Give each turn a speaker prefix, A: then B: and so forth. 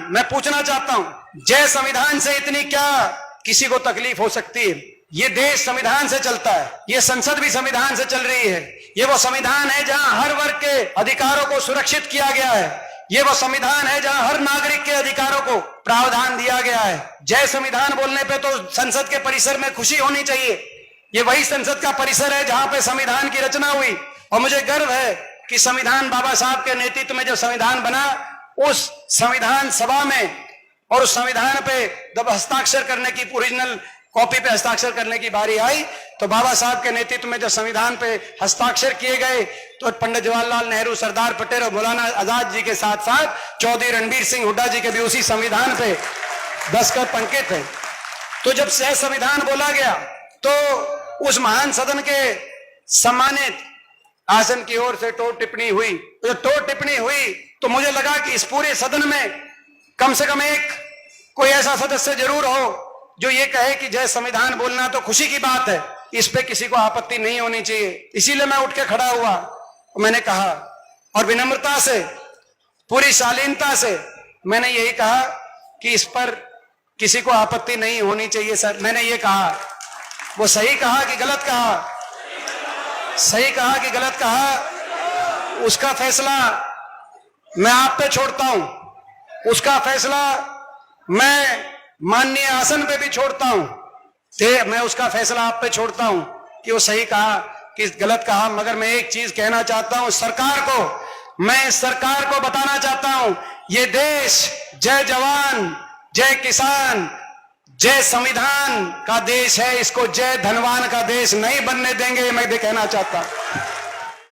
A: मैं पूछना चाहता हूं, जय संविधान से इतनी क्या किसी को तकलीफ हो सकती है? ये देश संविधान से चलता है, ये संसद भी संविधान से चल रही है। ये वो संविधान है जहां हर वर्ग के अधिकारों को सुरक्षित किया गया है। ये वो संविधान है जहां हर नागरिक के अधिकारों को प्रावधान दिया गया है। जय संविधान बोलने पे तो संसद के परिसर में खुशी होनी चाहिए। ये वही संसद का परिसर है जहां पे संविधान की रचना हुई, और मुझे गर्व है कि संविधान बाबा साहब के नेतृत्व में जो संविधान बना, उस संविधान सभा में और उस संविधान पे जब हस्ताक्षर करने की, ओरिजिनल कॉपी पे हस्ताक्षर करने की बारी आई, तो बाबा साहब के नेतृत्व में जब संविधान पे हस्ताक्षर किए गए, तो पंडित जवाहरलाल नेहरू, सरदार पटेल और मौलाना आजाद जी के साथ साथ चौधरी रणबीर सिंह हुड्डा जी के भी उसी संविधान पे दस्तखत अंकित थे। तो जब जय संविधान बोला गया, तो उस महान सदन के सम्मानित आसन की ओर से टोट टिप्पणी हुई। तो टोट टिप्पणी हुई तो मुझे लगा कि इस पूरे सदन में कम से कम एक कोई ऐसा सदस्य जरूर हो जो ये कहे कि जय संविधान बोलना तो खुशी की बात है, इस पे किसी को आपत्ति नहीं होनी चाहिए। इसीलिए मैं उठ के खड़ा हुआ, मैंने कहा और विनम्रता से, पूरी शालीनता से मैंने यही कहा कि इस पर किसी को आपत्ति नहीं होनी चाहिए सर। मैंने ये कहा, वो सही कहा कि गलत कहा? सही कहा कि गलत कहा, उसका फैसला मैं आप पे छोड़ता हूं। उसका फैसला मैं माननीय आसन पे भी छोड़ता हूं। मैं उसका फैसला आप पे छोड़ता हूं कि वो सही कहा कि गलत कहा। मगर मैं एक चीज कहना चाहता हूं सरकार को, मैं सरकार को बताना चाहता हूं, ये देश जय जवान, जय किसान, जय संविधान का देश है। इसको जय धनवान का देश नहीं बनने देंगे, मैं ये कहना चाहता हूं।